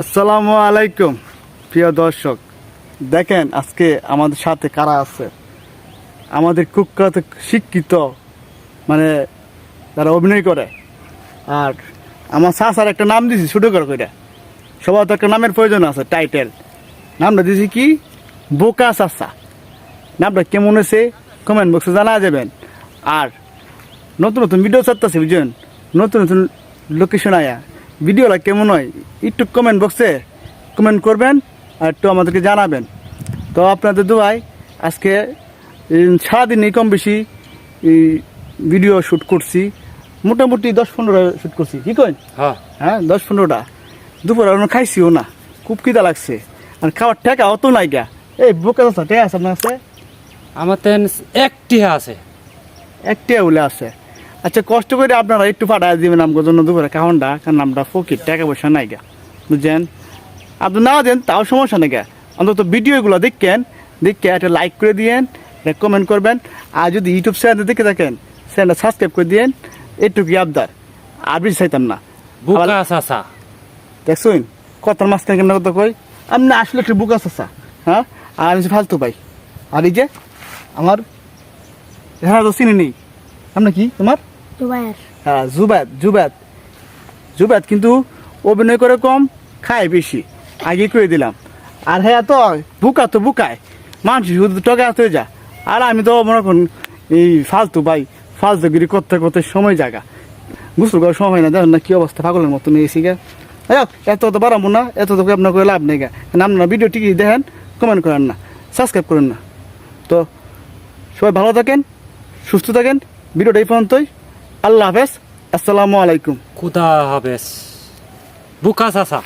আসসালামু আলাইকুম প্রিয় দর্শক, দেখেন আজকে আমাদের সাথে কারা আছে। আমাদের কুখ্যাত শিক্ষিত মানে যারা অভিনয় করে, আর আমার চাচার একটা নাম দিয়েছি ছোটো করে কইরা। সবার তো একটা নামের প্রয়োজন আছে, টাইটেল। নামটা দিয়েছি কি, বোকা চাচা। নামটা কেমন হয়েছে কমেন্ট বক্সে জানা যাবেন। আর নতুন নতুন ভিডিও চাচ্ছি বুঝছেন, নতুন নতুন লোকেশন আয়া ভিডিওটা কেমন হয় একটু কমেন্ট বক্সে কমেন্ট করবেন আর একটু আমাদেরকে জানাবেন। তো আপনাদের দোয়ায় আজকে সারাদিনই কম বেশি ভিডিও শ্যুট করছি, মোটামুটি 10-15টা শ্যুট করছি। কি কই? হ্যাঁ 10-15টা। দুপুরে আমরা খাইছিও না, খুব খিদা লাগছে। আর খাওয়ার ঠেকা অত নাই গা। এই বোকা আছে ঠেকা আছে আপনার কাছে? আমার তেন একটি আছে, একটা বলে আছে। আচ্ছা কষ্ট করে আপনারা একটু পাঠায় দিবেন আমার জন্য দুপুরে খাওয়ানটা, কারণ আমরা ফকির, টাকা পয়সা নাই গা বুঝছেন। আপনি না দেন তাও সমস্যা নেই গা, অন্তত ভিডিওগুলো দেখেন, দেখে একটা লাইক করে দিয়েন, একটা কমেন্ট করবেন। আর যদি ইউটিউব চ্যানেল দেখে থাকেন চ্যানেলটা সাবস্ক্রাইব করে দিয়েন। এটুকুই আবদার, আর বেশি চাইতাম না। বুকা চাচা দেখছুন কথার মাঝখানে কেমন কথা কই, আপনি আসলে একটু বুকা চাচা। হ্যাঁ, আর আমি ফালতু পাই। আর এই যে আমার হ্যাঁ তো চিনি নেই, আপনার কি তোমার? হ্যাঁ জুবাদ কিন্তু অভিনয় করে কম, খায় বেশি, আগে করে দিলাম। আর হ্যাঁ তো বুকায় মানুষ শুধু টকা হয়ে যা। আর আমি তো মনে করুন এই ফালতু ভাই, ফালতুগিরি করতে করতে সময় জায়গা গোসল করার সময় না, দেখেন না কি অবস্থা, পাগলের মতো নিয়েছি গা। এত তো বাড়াবো না, এত তো আপনার করে লাভ নেই গা। আপনারা ভিডিও টিকি দেখেন, কমেন্ট করেন না, সাবস্ক্রাইব করেন না। তো সবাই ভালো থাকেন, সুস্থ থাকেন। ভিডিওটা এই পর্যন্তই। আল্লাহ হাফেজ, আসসালামু আলাইকুম। খুদা হাফেজ। বুকা চাচা।